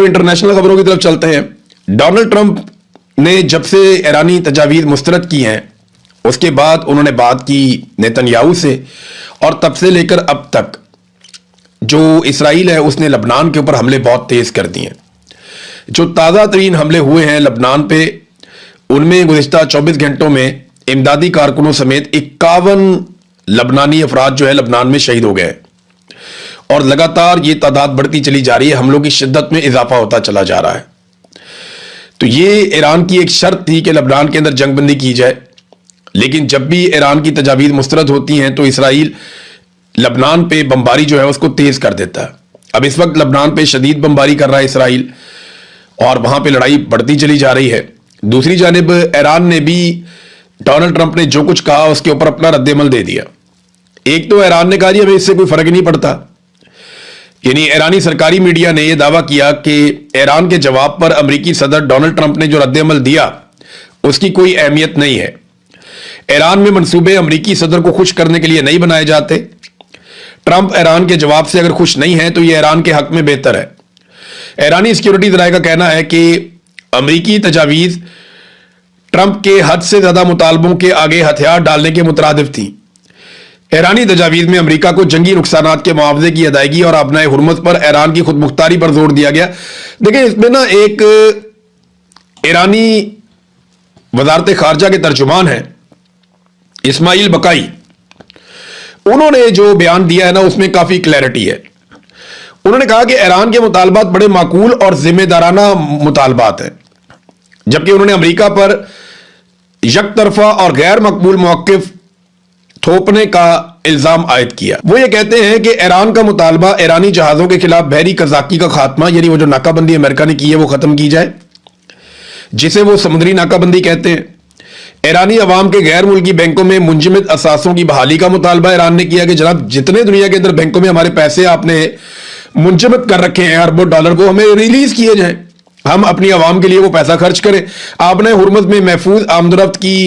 अब इंटरनेशनल खबरों की तरफ चलते हैं। डोनाल्ड ट्रंप ने जब से ईरानी तजावीज़ मुस्तरद की हैं उसके बाद उन्होंने बात की नेतन्याहू से, और तब से लेकर अब तक जो इसराइल है उसने लबनान के ऊपर हमले बहुत तेज कर दिए हैं। जो ताज़ा तरीन हमले हुए हैं लबनान पे, उनमें गुज़िश्ता 24 घंटों में इमदादी कारकुनों समेत 51 लबनानी अफराद जो है लबनान में शहीद हो गए, और लगातार ये तादाद बढ़ती चली जा रही है, हमलों की शिद्दत में इजाफा होता चला जा रहा है। तो ये ईरान की एक शर्त थी कि लबनान के अंदर जंगबंदी की जाए, लेकिन जब भी ईरान की तजावीज़ मुस्तरद होती हैं तो इसराइल लबनान पे बमबारी जो है उसको तेज कर देता है। अब इस वक्त लबनान पे शदीद बमबारी कर रहा है इसराइल, और वहां पे लड़ाई बढ़ती चली जा रही है। दूसरी जानिब ईरान ने भी डोनाल्ड ट्रंप ने जो कुछ कहा उसके ऊपर अपना रद्देमल दे दिया। एक तो ईरान ने कहा जी हमें इससे कोई फर्क नहीं पड़ता, यानी ईरानी सरकारी मीडिया ने यह दावा किया कि ईरान के जवाब पर अमेरिकी सदर डोनाल्ड ट्रंप ने जो रद्देमल दिया उसकी कोई अहमियत नहीं है। ईरान में मंसूबे अमेरिकी सदर को खुश करने के लिए नहीं बनाए जाते। ट्रंप ईरान के जवाब से अगर खुश नहीं है तो यह ईरान के हक में बेहतर है। ईरानी सिक्योरिटी ज़राए का कहना है कि अमेरिकी तजावीज़ ट्रंप के हद से ज्यादा मुतालबों के आगे हथियार डालने के मुतरादिफ थी। ईरानी तजावीज़ में अमेरिका को जंगी नुकसानात के मुआवजे की अदायगी और अपनाए हुर्मत पर ईरान की खुद मुख्तारी पर जोर दिया गया। देखिए इसमें ना एक ईरानी वजारत खारजा के तर्जुमान है इस्माइल बकाई, उन्होंने जो बयान दिया है ना उसमें काफी क्लैरिटी है। उन्होंने कहा कि ईरान के मुतालबात बड़े माकूल और जिम्मेदाराना मुतालबात हैं, जबकि उन्होंने अमेरिका पर यकतरफा और गैर मकबूल मौक़िफ़ थोपने का इल्जाम आयद किया। वो ये कहते हैं कि ईरान का मुतालबा ईरानी जहाजों के खिलाफ बहरी कज़ाकी का खात्मा, यानी वो जो नाकाबंदी अमेरिका ने की है वो खत्म की जाए, जिसे वो समुद्री नाकाबंदी कहते हैं। ईरानी अवाम के गैर मुल्की बैंकों में मुंजमद असासों की बहाली का मुतालबा ईरान ने किया कि जनाब जितने दुनिया के अंदर बैंकों में हमारे पैसे आपने मुंजमद कर रखे हैं अरबों डॉलर को, हमें रिलीज किए जाएं, हम अपनी आवाम के लिए वो पैसा खर्च करें। आपने हुर्मत में महफूज आमदरफ्त की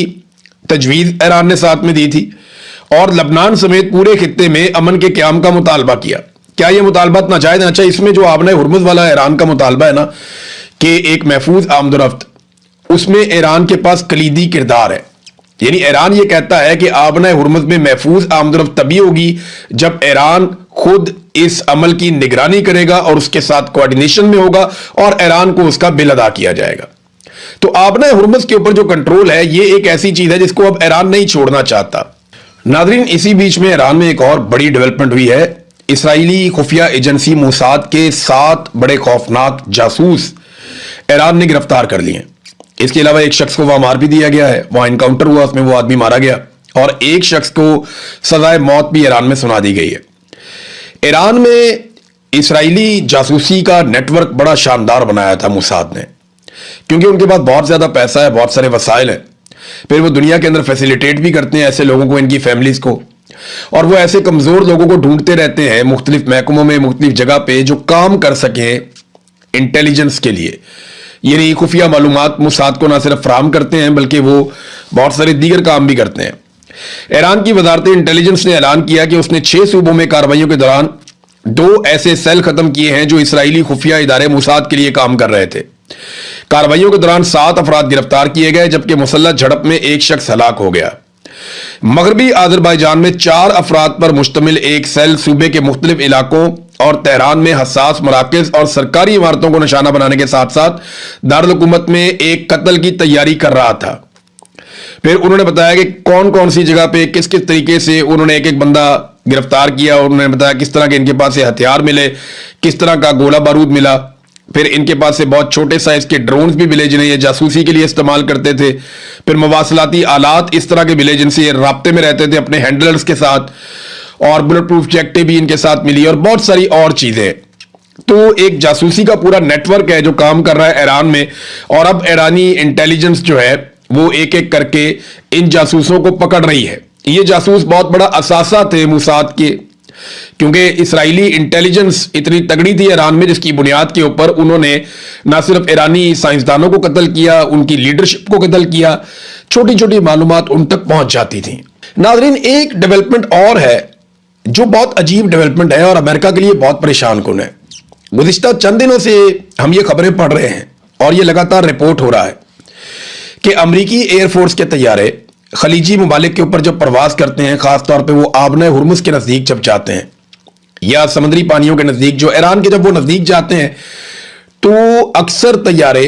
तजवीज़ ईरान ने साथ में दी थी, और लबनान समेत पूरे खित्ते में अमन के क़याम का मुतालबा किया। क्या ये मुतालबात नाजायज़ हैं? अच्छा, इसमें जो आपने हुर्मत वाला ईरान का मुतालबा है ना कि एक महफूज आमदरफ्त, उसमें ईरान के पास कलीदी किरदार है। यानी ईरान ये कहता है कि आबना हुर्मत में महफूज आमदरफ्त तभी होगी जब ईरान खुद इस अमल की निगरानी करेगा और उसके साथ कोऑर्डिनेशन में होगा और ईरान को उसका बिल अदा किया जाएगा। तो आबना हुर्मत के ऊपर जो कंट्रोल है ये एक ऐसी चीज है जिसको अब ईरान नहीं छोड़ना चाहता। नाज़रीन, इसी बीच में ईरान में एक और बड़ी डेवलपमेंट हुई है। इसराइली खुफिया एजेंसी मोसाद के 7 बड़े खौफनाक जासूस ईरान ने गिरफ्तार कर लिए। इसके अलावा एक शख्स को वहां मार भी दिया गया है, वहां इनकाउंटर हुआ, उसमें वो आदमी मारा गया, और एक शख्स को सजाए मौत भी ईरान में सुना दी गई है। ईरान में इसराइली जासूसी का नेटवर्क बड़ा शानदार बनाया था मोसाद ने, क्योंकि उनके पास बहुत ज्यादा पैसा है, बहुत सारे वसाइल हैं। फिर वो दुनिया के अंदर फैसिलिटेट भी करते हैं ऐसे लोगों को, इनकी फैमिलीज को, और वो ऐसे कमजोर लोगों को ढूंढते रहते हैं मुख्तलिफ महकमों में, मुख्तलिफ जगह पे, जो काम कर सके इंटेलिजेंस के लिए। यानी खुफिया मालूमात मोसाद को ना सिर्फ फराहम करते हैं बल्कि वो बहुत सारे दीगर काम भी करते हैं। ईरान की वजारत इंटेलिजेंस ने ऐलान किया कि उसने 6 सूबों में कार्रवाइयों के दौरान 2 ऐसे सेल खत्म किए हैं जो इसराइली खुफिया इदारे मोसाद के लिए काम कर रहे थे। कार्रवाइयों के दौरान 7 अफराद गिरफ्तार किए गए, जबकि मुसल्लह झड़प में एक शख्स हलाक हो गया। मगरबी आज़रबाईजान में 4 अफराद पर मुश्तमिल एक सेल सूबे के मुख्तलिफ इलाकों और तेहरान में हसास मराकज़ और सरकारी इमारतों को निशाना बनाने के साथ साथ दारुल हुकूमत में एक कत्ल की तैयारी कर रहा था। फिर उन्होंने बताया कि कौन कौन सी जगह पे किस किस तरीके से उन्होंने एक एक बंदा गिरफ्तार किया, और उन्होंने बताया किस तरह के इनके पास से हथियार मिले, किस तरह का गोला बारूद मिला। फिर इनके पास से बहुत छोटे साइज के ड्रोन्स भी मिले जिन्हें ये जासूसी के लिए इस्तेमाल करते थे। फिर मवासलाती आलात इस तरह के मिले जिनसे ये राब्ते में रहते थे अपने हैंडलर्स के साथ, और बुलेट प्रूफ जैकेटें भी इनके साथ मिली, और बहुत सारी और चीजें। तो एक जासूसी का पूरा नेटवर्क है जो काम कर रहा है ईरान में, और अब ईरानी इंटेलिजेंस जो है वो एक एक करके इन जासूसों को पकड़ रही है। ये जासूस बहुत बड़ा असासा थे मोसाद के, क्योंकि इसराइली इंटेलिजेंस इतनी तगड़ी थी ईरान में जिसकी बुनियाद के ऊपर उन्होंने ना सिर्फ ईरानी साइंसदानों को कत्ल किया, उनकी लीडरशिप को कत्ल किया, छोटी छोटी मालूमात उन तक पहुंच जाती थी। नाज़रीन, एक डेवलपमेंट और है जो बहुत अजीब डेवलपमेंट है और अमेरिका के लिए बहुत परेशान कुन है। गुज़िश्ता चंद दिनों से हम ये खबरें पढ़ रहे हैं और ये लगातार रिपोर्ट हो रहा है कि अमरीकी एयरफोर्स के तैयारे खलीजी ममालिक के ऊपर जब प्रवास करते हैं, खासतौर पे वो आबना हुर्मुज़ के नज़दीक जब जाते हैं या समुद्री पानियों के नज़दीक, जो ईरान के जब वो नज़दीक जाते हैं, तो अक्सर तैयारे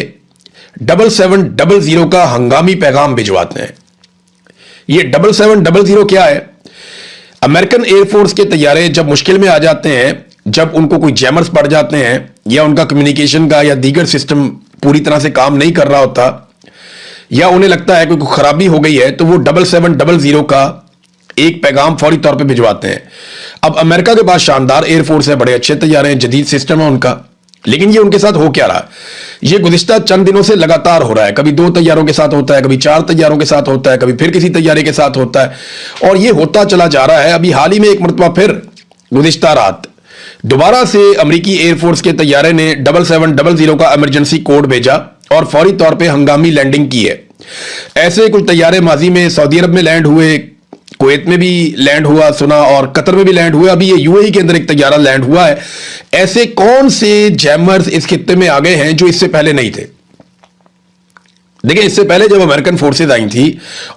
7700 का हंगामी पैगाम भिजवाते हैं। ये 7700 क्या है? अमेरिकन एयरफोर्स के तैयारे जब मुश्किल में आ जाते हैं, जब उनको कोई जैमर्स पड़ जाते हैं या उनका कम्युनिकेशन का या दीगर सिस्टम पूरी तरह से काम नहीं कर रहा होता या उन्हें लगता है कोई खराबी हो गई है, तो वो 7700 का एक पैगाम फौरी तौर पे भिजवाते हैं। अब अमेरिका के पास शानदार एयरफोर्स है, बड़े अच्छे तैयारे हैं, जदीद सिस्टम है उनका, लेकिन ये उनके साथ हो क्या रहा? ये गुज़िश्ता चंद दिनों से लगातार हो रहा है। कभी 2 तैयारों के साथ होता है, कभी 4 तैयारों के साथ होता है, कभी फिर किसी तैयारे के साथ होता है, और ये होता चला जा रहा है। अभी हाल ही में एक मरतबा फिर गुज़िश्ता रात दोबारा से अमरीकी एयरफोर्स के तैयारे ने 7700 का इमरजेंसी कोड भेजा और फौरी तौर पे हंगामी लैंडिंग की है। ऐसे कुछ तैयारे माजी में सऊदी अरब में लैंड हुए, कुवैत में भी लैंड हुआ सुना, और कतर में भी लैंड हुआ। अभी ये यूएई के अंदर एक तैयारा लैंड हुआ है। ऐसे कौन से जैमर्स इस खित्ते में आ गए हैं जो इससे पहले नहीं थे? देखिए, इससे पहले जब अमेरिकन फोर्सेज आई थी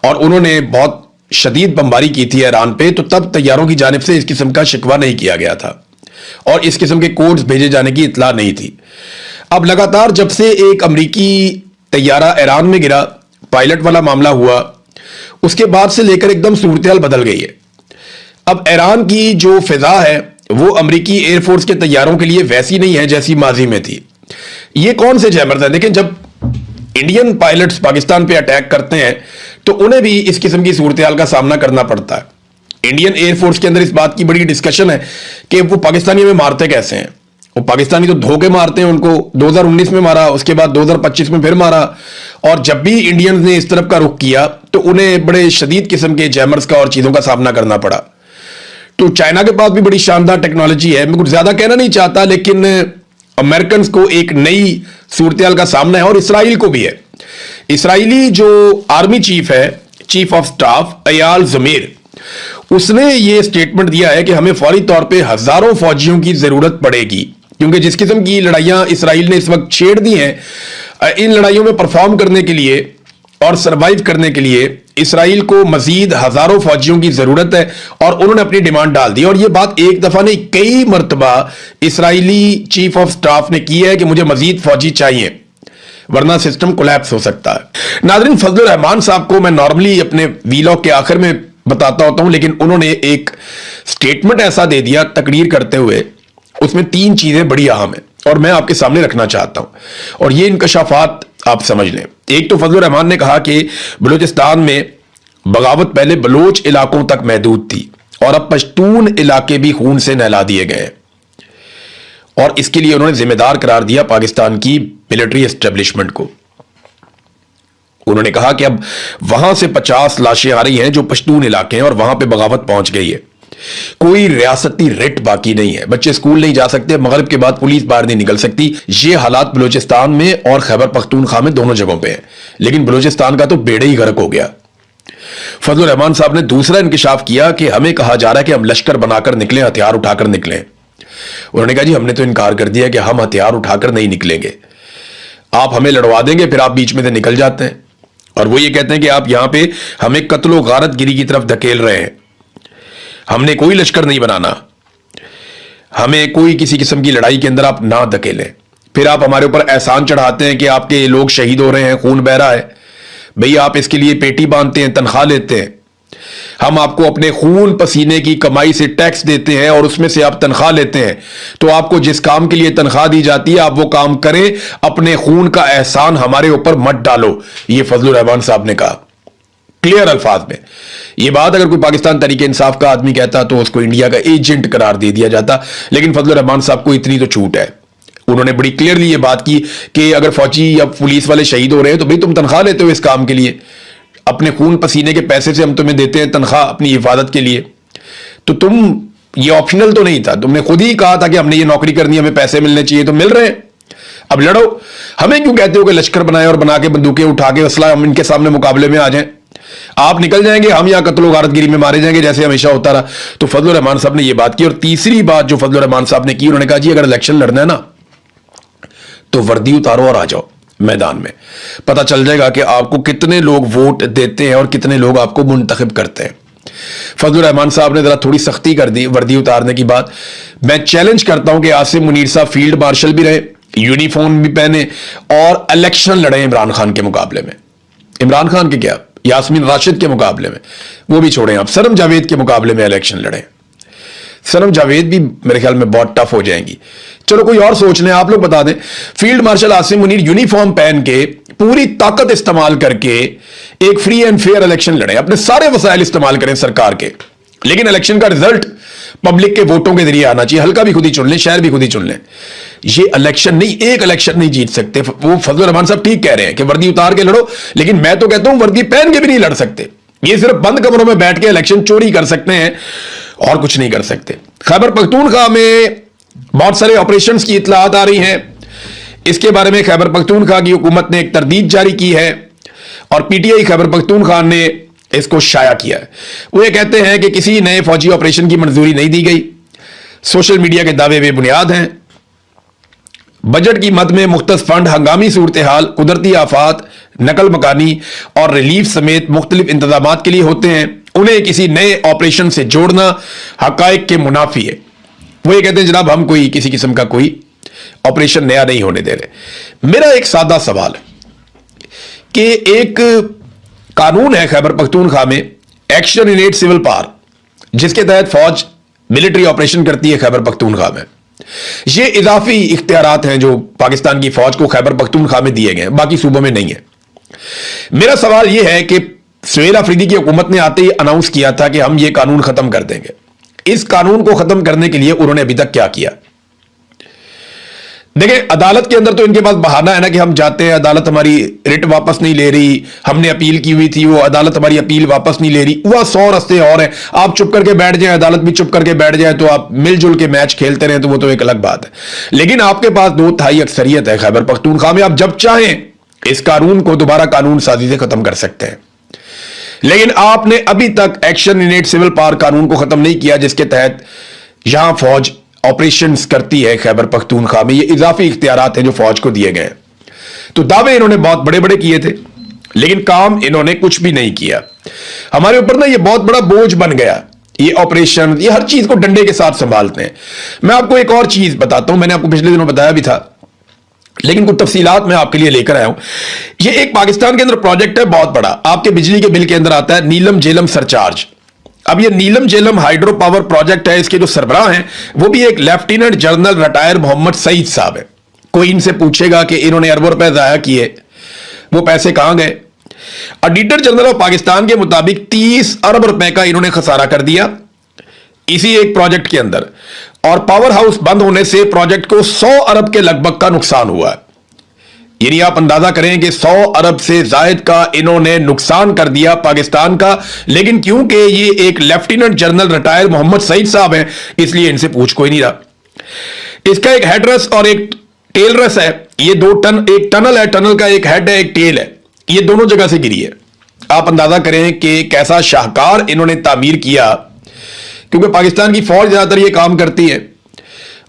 और उन्होंने बहुत शदीद बमबारी की थी ईरान पे, तो तब तैयारों की जानिब से इस किस्म का शिकवा नहीं किया गया था और इस किस्म के कोड्स भेजे जाने की इतला नहीं थी। अब लगातार जब से एक अमरीकी तैयारा ईरान में गिरा, पायलट वाला मामला हुआ, उसके बाद से लेकर एकदम सूरत-ए-हाल बदल गई है। अब ईरान की जो फिजा है वो अमरीकी एयरफोर्स के तैयारों के लिए वैसी नहीं है जैसी माजी में थी। ये कौन से जैमर थे? देखिए, जब इंडियन पायलट्स पाकिस्तान पे अटैक करते हैं तो उन्हें भी इस किस्म की सूरत-ए-हाल का सामना करना पड़ता है। इंडियन एयरफोर्स के अंदर इस बात की बड़ी डिस्कशन है कि वो पाकिस्तानी में मारते कैसे हैं। वो पाकिस्तानी तो धोखे मारते हैं, उनको 2019 में मारा, उसके बाद 2025 में फिर मारा, और जब भी इंडियंस ने इस तरफ का रुख किया तो उन्हें बड़े शदीद किस्म के जैमर्स का और चीज़ों का सामना करना पड़ा। तो चाइना के पास भी बड़ी शानदार टेक्नोलॉजी है। मैं कुछ ज़्यादा कहना नहीं चाहता, लेकिन अमेरिकन को एक नई सूरत-ए-हाल का सामना है, और इसराइल को भी है। इसराइली जो आर्मी चीफ है, चीफ ऑफ स्टाफ अयाल ज़मीर, उसने ये स्टेटमेंट दिया है कि हमें फौरी तौर पे हजारों फौजियों की जरूरत पड़ेगी, क्योंकि जिस किस्म की लड़ाइयां इसराइल ने इस वक्त छेड़ दी हैं, इन लड़ाइयों में परफॉर्म करने के लिए और सरवाइव करने के लिए इसराइल को मजीद हजारों फौजियों की जरूरत है, और उन्होंने अपनी डिमांड डाल दी। और ये बात एक दफा नहीं, कई मरतबा इसराइली चीफ ऑफ स्टाफ ने की है कि मुझे मजीद फौजी चाहिए, वरना सिस्टम कोलैप्स हो सकता है। नाज़रीन, फजलुर रहमान साहब को मैं नॉर्मली अपने वीलॉग के आखिर में बताता होता हूं, लेकिन उन्होंने एक स्टेटमेंट ऐसा दे दिया तकरीर करते हुए, उसमें 3 चीजें बड़ी अहम है और मैं आपके सामने रखना चाहता हूं, और ये इंकशाफात आप समझ लें। एक तो फजलुर रहमान ने कहा कि बलूचिस्तान में बगावत पहले बलोच इलाकों तक महदूद थी और अब पश्तून इलाके भी खून से नहला दिए गए, और इसके लिए उन्होंने जिम्मेदार करार दिया पाकिस्तान की मिलिट्री एस्टेब्लिशमेंट को। उन्होंने कहा कि अब वहां से 50 लाशें आ रही हैं जो पश्तून इलाके हैं और वहां पे बगावत पहुंच गई है। कोई रियासती रिट बाकी नहीं है, बच्चे स्कूल नहीं जा सकते, मगरिब के बाद पुलिस बाहर नहीं निकल सकती। ये हालात बलूचिस्तान में और खैबर पख्तूनख्वा में दोनों जगहों पे हैं, लेकिन बलूचिस्तान का तो बेड़े ही गर्क हो गया। फजलुर रहमान साहब ने दूसरा इंकिशाफ किया कि हमें कहा जा रहा है कि हम लश्कर बनाकर निकलें, हथियार उठाकर निकलें। उन्होंने कहा जी, हमने तो इनकार कर दिया कि हम हथियार उठाकर नहीं निकलेंगे, आप हमें लड़वा देंगे, फिर आप बीच में से निकल जाते हैं। और वो ये कहते हैं कि आप यहां पे हमें कत्लो गारत गिरी की तरफ धकेल रहे हैं, हमने कोई लश्कर नहीं बनाना, हमें कोई किसी किस्म की लड़ाई के अंदर आप ना धकेलें। फिर आप हमारे ऊपर एहसान चढ़ाते हैं कि आपके लोग शहीद हो रहे हैं, खून बह रहा है। भई आप इसके लिए पेटी बांधते हैं, तनख्वाह लेते हैं, हम आपको अपने खून पसीने की कमाई से टैक्स देते हैं और उसमें से आप तनख्वाह लेते हैं, तो आपको जिस काम के लिए तनख्वाह दी जाती है आप वो काम करें, अपने खून का एहसान हमारे ऊपर मत डालो। ये फजलुर रहमान साहब ने कहा क्लियर अल्फाज में। ये बात अगर कोई पाकिस्तान तहरीक इंसाफ का आदमी कहता तो उसको इंडिया का एजेंट करार दे दिया जाता, लेकिन फजलुर रहमान साहब को इतनी तो छूट है। उन्होंने बड़ी क्लियरली ये बात की कि अगर फौजी या पुलिस वाले शहीद हो रहे हैं तो भाई तुम तनख्वाह लेते हो इस काम के लिए, अपने खून पसीने के पैसे से हम तुम्हें देते हैं तनख्वाह अपनी हिफाजत के लिए, तो तुम ये ऑप्शनल तो नहीं था, तुमने खुद ही कहा था कि हमने ये नौकरी करनी है, हमें पैसे मिलने चाहिए, तो मिल रहे हैं, अब लड़ो। हमें क्यों कहते हो कि लश्कर बनाए और बना के बंदूकें उठा के असला हम इनके सामने मुकाबले में आ जाएं, आप निकल जाएंगे, हम यहाँ कत्लो गारतगिरी में मारे जाएंगे जैसे हमेशा होता रहा। तो फजलुर रहमान साहब ने ये बात की। और तीसरी बात जो फजलुर रहमान साहब ने की, उन्होंने कहा जी अगर इलेक्शन लड़ना है ना तो वर्दी उतारो और आ जाओ मैदान में, पता चल जाएगा कि आपको कितने लोग वोट देते हैं और कितने लोग आपको मुंतखब करते हैं। फजलुर रहमान साहब ने जरा थोड़ी सख्ती कर दी वर्दी उतारने की बात। मैं चैलेंज करता हूं कि आसिम मुनीर साहब फील्ड मार्शल भी रहे, यूनिफॉर्म भी पहने और इलेक्शन लड़े इमरान खान के मुकाबले में। इमरान खान के क्या, यास्मीन राशिद के मुकाबले में, वो भी छोड़ें आप, सनम जावेद के मुकाबले में इलेक्शन लड़े। सनम जावेद भी मेरे ख्याल में बहुत टफ हो जाएंगी। चलो कोई और सोच लें, आप लोग बता दें। Field marshal Asim Munir uniform पहन के पूरी ताकत इस्तेमाल करके एक फ्री एंड फेयर इलेक्शन लड़े, अपने सारे वसाइल इस्तेमाल करें सरकार के, लेकिन इलेक्शन का रिजल्ट पब्लिक के वोटों के जरिए आना चाहिए। हल्का भी खुद ही चुन लें, शहर भी खुद ही चुन लें। ये इलेक्शन नहीं, एक इलेक्शन नहीं जीत सकते। वो फजलुर रहमान साहब ठीक कह रहे हैं कि वर्दी उतार के लड़ो, लेकिन मैं तो कहता हूं वर्दी पहन के भी नहीं लड़ सकते। ये सिर्फ बंद कमरों में बैठ के इलेक्शन चोरी कर सकते हैं और कुछ नहीं कर सकते। खैबर पख्तूनख्वा में बहुत सारे ऑपरेशंस की इत्तलात आ रही हैं। इसके बारे में खैबर पख्तूनख्वा की हुकूमत ने एक तरदीद जारी की है और पीटीआई खैबर पख्तूनख्वा ने इसको शाया किया है। वो ये कहते हैं कि किसी नए फौजी ऑपरेशन की मंजूरी नहीं दी गई, सोशल मीडिया के दावे बेबुनियाद हैं। बजट की मद में मुख्तस फंड हंगामी सूरत हाल, कुदरती आफात, नकल मकानी और रिलीफ समेत मुख्तलिफ इंतजामात के लिए होते हैं। उन्हें किसी नए ऑपरेशन से जोड़ना हकायक के मुनाफी है। वो ये कहते हैं जनाब हम कोई किसी किस्म का कोई ऑपरेशन नया नहीं होने दे रहे। मेरा एक सादा सवाल है कि एक कानून है खैबर पख्तूनख्वा में, action in aid civil power, जिसके तहत फौज मिलिट्री ऑपरेशन करती है खैबर पख्तूनख्वा में। ये इजाफी इख्तियारात हैं जो पाकिस्तान की फौज को खैबर पख्तूनख्वा में दिए गए हैं, बाकी सूबों में नहीं है। मेरा सवाल यह है कि सुहेल अफरीदी की हुकूमत ने आते ही अनाउंस किया था कि हम ये कानून खत्म कर देंगे। इस कानून को खत्म करने के लिए उन्होंने अभी तक क्या किया? देखें, अदालत के अंदर तो इनके पास बहाना है ना कि हम जाते हैं, अदालत हमारी रिट वापस नहीं ले रही, हमने अपील की हुई थी, वो अदालत हमारी अपील वापस नहीं ले रही। वह 100 रास्ते और हैं। आप चुप करके बैठ जाएं, अदालत भी चुप करके बैठ जाए, तो आप मिलजुल के मैच खेलते रहें, तो वो तो एक अलग बात है। लेकिन आपके पास 2/3 अक्सरियत है खैबर पख्तूनख्वा में, आप जब चाहें इस कानून को दोबारा कानून साजी से खत्म कर सकते हैं। लेकिन आपने अभी तक action in aid civil power कानून को खत्म नहीं किया, जिसके तहत यहां फौज ऑपरेशंस करती है खैबर पख्तूनख्वा में। ये इजाफी इख्तियारात हैं जो फौज को दिए गए। तो दावे इन्होंने बहुत बड़े बड़े किए थे, लेकिन काम इन्होंने कुछ भी नहीं किया। हमारे ऊपर ना ये बहुत बड़ा बोझ बन गया, ये ऑपरेशन, ये हर चीज को डंडे के साथ संभालते हैं। मैं आपको एक और चीज बताता हूं, मैंने आपको पिछले दिनों बताया भी था, लेकिन कुछ तफसीलात मैं आपके लिए लेकर आया हूं। ये एक पाकिस्तान के अंदर प्रोजेक्ट है बहुत बड़ा, आपके बिजली के बिल के अंदर आता है नीलम जेलम सरचार्ज। अब ये Neelum Jhelum hydro power project है, इसके जो सरबराह हैं वो भी एक lieutenant general retire Mohammad Saeed sahab है। कोई इनसे पूछेगा कि इन्होंने अरबों रुपए जाया किए, वो पैसे कहां गए? ऑडिटर जनरल ऑफ पाकिस्तान के मुताबिक 30 अरब रुपए का इन्होंने खसारा कर दिया इसी एक प्रोजेक्ट के अंदर, और पावर हाउस बंद होने से प्रोजेक्ट को 100 अरब के लगभग का नुकसान हुआ है। यानी आप अंदाजा करें कि 100 अरब से जायद का इन्होंने नुकसान कर दिया पाकिस्तान का। लेकिन क्योंकि ये एक lieutenant general retire Mohammad Saeed sahab हैं, इसलिए इनसे पूछ कोई नहीं रहा। इसका एक हेडरस और एक टेल रस है। ये एक टनल है, टनल का एक हेड है, एक टेल है, ये दोनों जगह से गिरी है। आप अंदाजा करें कि कैसा शाहकार इन्होंने तामीर किया, क्योंकि पाकिस्तान की फौज ज्यादातर ये काम करती है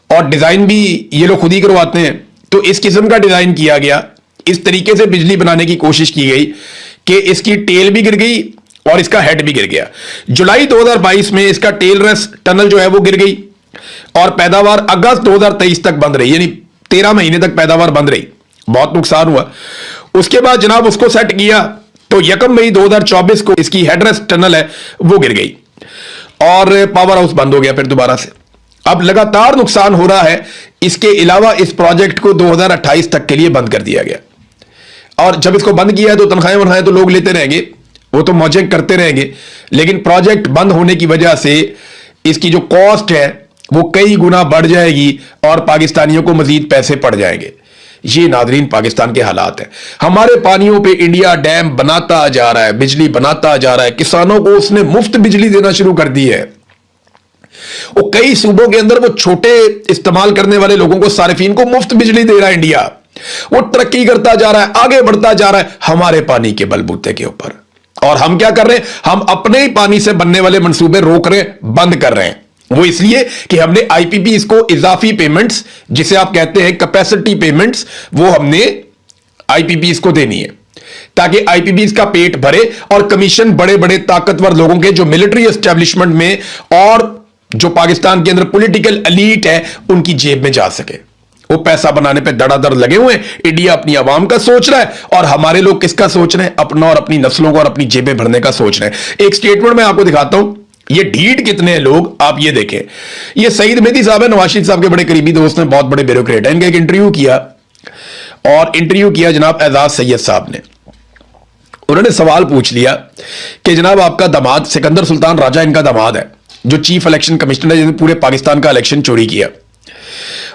और डिजाइन भी ये लोग खुद ही करवाते हैं। तो इस किस्म का डिजाइन किया गया, इस तरीके से बिजली बनाने की कोशिश की गई कि इसकी टेल भी गिर गई और इसका हेड भी गिर गया। जुलाई 2022 में इसका टेल रस टनल जो है वो गिर गई और पैदावार अगस्त 2023 तक बंद रही, यानी 13 महीने तक पैदावार बंद रही। बहुत नुकसान हुआ। उसके बाद जनाब उसको सेट किया तो 1 मई 2024 को इसकी हेडरस टनल है वो गिर गई और पावर हाउस बंद हो गया फिर दोबारा से। अब लगातार नुकसान हो रहा है। इसके अलावा इस प्रोजेक्ट को 2028 तक के लिए बंद कर दिया गया और जब इसको बंद किया है तो तनख्वाहें तो लोग लेते रहेंगे, वो तो मौजें करते रहेंगे, लेकिन प्रोजेक्ट बंद होने की वजह से इसकी जो कॉस्ट है वो कई गुना बढ़ जाएगी और पाकिस्तानियों को मजीद पैसे पड़ जाएंगे। ये नाजरीन पाकिस्तान के हालात हैं। हमारे पानियों पे इंडिया डैम बनाता जा रहा है, बिजली बनाता जा रहा है, किसानों को उसने मुफ्त बिजली देना शुरू कर दी है। वो कई सूबों के अंदर वो छोटे इस्तेमाल करने वाले लोगों को, सारिफीन को मुफ्त बिजली दे रहा है इंडिया। वो तरक्की करता जा रहा है, आगे बढ़ता जा रहा है हमारे पानी के बलबूते के ऊपर। और हम क्या कर रहे हैं? हम अपने ही पानी से बनने वाले मंसूबे रोक रहे हैं, बंद कर रहे हैं। وہ اس لیے کہ ہم نے آئی پی پی اس کو اضافی پیمنٹس جسے آپ کہتے ہیں کیپیسٹی پیمنٹس وہ ہم نے آئی پی پی اس کو دینی ہے تاکہ آئی پی پی اس کا پیٹ بھرے اور کمیشن بڑے بڑے طاقتور لوگوں کے جو ملٹری اسٹیبلشمنٹ میں اور جو پاکستان کے اندر پولیٹیکل ایلیٹ ہے ان کی جیب میں جا سکے. وہ پیسہ بنانے پہ دڑا دڑ لگے ہوئے ہیں. انڈیا اپنی عوام کا سوچ رہا ہے اور ہمارے لوگ کس کا سوچ رہے ہیں؟ اپنا اور اپنی نسلوں کو اور اپنی جیبیں بھرنے کا سوچ رہے ہیں. ایک سٹیٹمنٹ میں آپ کو دکھاتا ہوں. یہ ڈھیٹ کتنے ہیں لوگ آپ یہ دیکھیں. یہ سعید مہدی صاحب ہے, نواز شریف صاحب کے بڑے قریبی دوست ہیں, بہت بڑے بیوروکریٹ ہیں. ان کا ایک انٹرویو کیا جناب اعزاز سید صاحب نے. انہوں نے سوال پوچھ لیا کہ جناب آپ کا داماد سکندر سلطان راجہ ان کا داماد ہے جو چیف الیکشن کمشنر ہے جس نے پورے پاکستان کا الیکشن چوری کیا,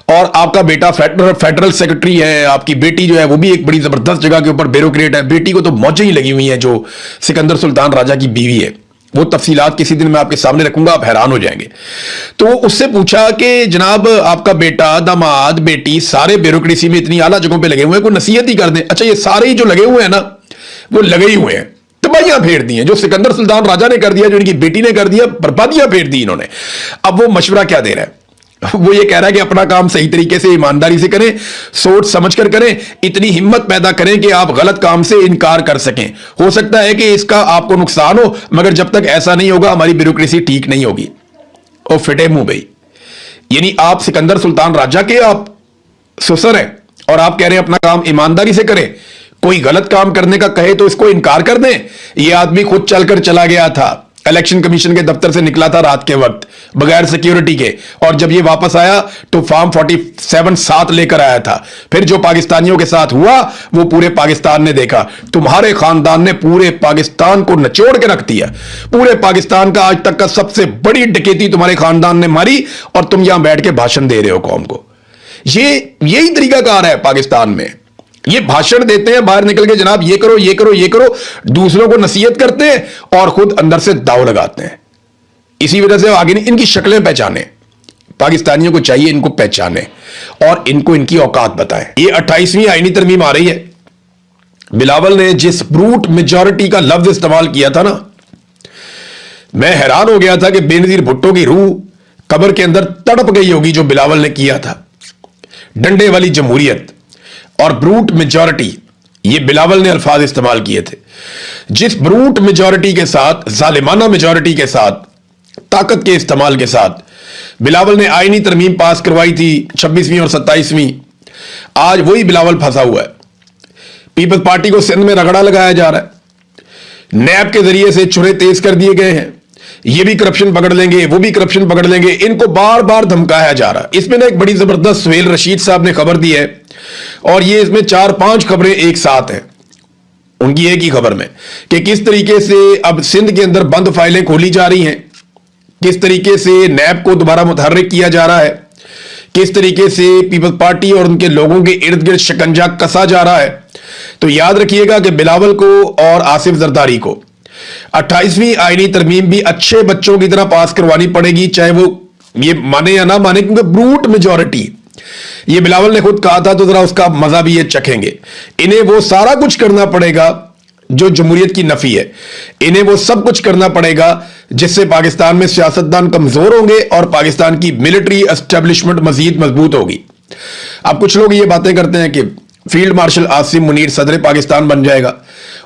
اور آپ کا بیٹا فیڈرل سیکرٹری ہے, آپ کی بیٹی جو ہے وہ بھی ایک بڑی زبردست جگہ کے اوپر بیوروکریٹ ہے. بیٹی کو تو موجیں ہی لگی ہوئی ہیں جو سکندر سلطان راجہ کی بیوی ہے. وہ تفصیلات کسی دن میں آپ کے سامنے رکھوں گا, آپ حیران ہو جائیں گے. تو اس سے پوچھا کہ جناب آپ کا بیٹا, داماد, بیٹی سارے بیوروکریسی میں اتنی اعلیٰ جگہوں پہ لگے ہوئے ہیں, کوئی نصیحت ہی کر دیں. اچھا یہ سارے ہی جو لگے ہوئے ہیں نا وہ لگے ہی ہوئے ہیں, تباہیاں پھیر دی ہیں. جو سکندر سلطان راجہ نے کر دیا, جو ان کی بیٹی نے کر دیا, بربادیاں پھیر دی انہوں نے. اب وہ مشورہ کیا دے رہا ہے؟ وہ یہ کہہ رہا ہے کہ اپنا کام صحیح طریقے سے ایمانداری سے کریں, سوچ سمجھ کر کریں, اتنی ہمت پیدا کریں کہ آپ غلط کام سے انکار کر سکیں. ہو سکتا ہے کہ اس کا آپ کو نقصان ہو, مگر جب تک ایسا نہیں ہوگا ہماری بیوروکریسی ٹھیک نہیں ہوگی. اور فٹے منہ بھائی, یعنی آپ سکندر سلطان راجہ کے آپ سسر ہیں اور آپ کہہ رہے ہیں اپنا کام ایمانداری سے کریں. کوئی غلط کام کرنے کا کہے تو اس کو انکار کر دیں. یہ آدمی خود چل کر چلا گیا تھا, الیکشن کمیشن کے دفتر سے نکلا تھا رات کے وقت بغیر سیکیورٹی کے, اور جب یہ واپس آیا تو فارم 47 ساتھ لے کر آیا تھا. پھر جو پاکستانیوں کے ساتھ ہوا وہ پورے پاکستان نے دیکھا. تمہارے خاندان نے پورے پاکستان کو نچوڑ کے رکھ دیا. پورے پاکستان کا آج تک کا سب سے بڑی ڈکیتی تمہارے خاندان نے ماری, اور تم یہاں بیٹھ کے بھاشن دے رہے ہو قوم کو. یہی طریقہ کار ہے پاکستان میں. یہ بھاشن دیتے ہیں باہر نکل کے, جناب یہ کرو یہ کرو یہ کرو, دوسروں کو نصیحت کرتے ہیں اور خود اندر سے داؤ لگاتے ہیں. اسی وجہ سے آگے نہیں. ان کی شکلیں پہچانے, پاکستانیوں کو چاہیے ان کو پہچانے اور ان کو ان کی اوقات بتائیں. یہ 28ویں آئینی ترمیم آ رہی ہے. بلاول نے جس بروٹ میجورٹی کا لفظ استعمال کیا تھا نا, میں حیران ہو گیا تھا کہ بے نظیر بھٹو کی روح قبر کے اندر تڑپ گئی ہوگی جو بلاول نے کیا تھا. ڈنڈے والی جمہوریت اور بروٹ میجورٹی, یہ بلاول نے الفاظ استعمال کیے تھے. جس بروٹ میجورٹی کے ساتھ, ظالمانہ میجورٹی کے ساتھ, طاقت کے استعمال کے ساتھ بلاول نے آئینی ترمیم پاس کروائی تھی 26ویں اور 27ویں, آج وہی بلاول پھنسا ہوا ہے. پیپلز پارٹی کو سندھ میں رگڑا لگایا جا رہا ہے, نیب کے ذریعے سے چرے تیز کر دیے گئے ہیں. یہ بھی کرپشن پکڑ لیں گے, وہ بھی کرپشن پکڑ لیں گے, ان کو بار بار دھمکایا جا رہا. اس میں ایک بڑی زبردست سہیل رشید صاحب نے خبر دی ہے, اور یہ اس میں 4-5 خبریں ایک ساتھ ہیں ان کی ایک ہی خبر میں, کہ کس طریقے سے اب سندھ کے اندر بند فائلیں کھولی جا رہی ہیں, کس طریقے سے نیب کو دوبارہ متحرک کیا جا رہا ہے, کس طریقے سے پیپلز پارٹی اور ان کے لوگوں کے ارد گرد شکنجہ کسا جا رہا ہے. تو یاد رکھیے گا کہ بلاول کو اور آصف زرداری کو 28ویں آئینی ترمیم بھی اچھے بچوں کی طرح پاس کروانی پڑے گی, چاہے وہ یہ مانے یا نہ مانے, کیونکہ بروٹ میجورٹی, یہ بلاول نے خود کہا تھا تو ذرا اس کا مزہ بھی یہ چکھیں گے. انہیں وہ سارا کچھ کرنا پڑے گا جو جمہوریت کی نفی ہے, انہیں وہ سب کچھ کرنا پڑے گا جس سے پاکستان میں سیاستدان کمزور ہوں گے اور پاکستان کی ملٹری اسٹیبلشمنٹ مزید مضبوط ہوگی. اب کچھ لوگ یہ باتیں کرتے ہیں کہ فیلڈ مارشل عاصم منیر صدر پاکستان بن جائے گا,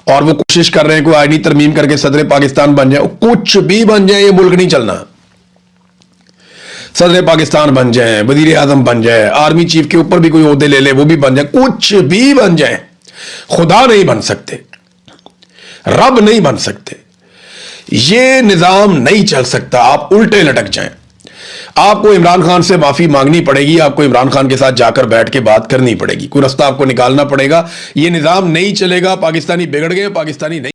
اور وہ کوشش کر رہے ہیں کہ آئینی ترمیم کر کے صدر پاکستان بن جائے. کچھ بھی بن جائے, یہ ملک نہیں چلنا. صدر پاکستان بن جائیں, وزیر اعظم بن جائے, آرمی چیف کے اوپر بھی کوئی عہدے لے لے, وہ بھی بن جائے, کچھ بھی بن جائیں, خدا نہیں بن سکتے, رب نہیں بن سکتے. یہ نظام نہیں چل سکتا. آپ الٹے لٹک جائیں. آپ کو عمران خان سے معافی مانگنی پڑے گی, آپ کو عمران خان کے ساتھ جا کر بیٹھ کے بات کرنی پڑے گی, کوئی رستہ آپ کو نکالنا پڑے گا. یہ نظام نہیں چلے گا. پاکستانی بگڑ گئے, پاکستانی نہیں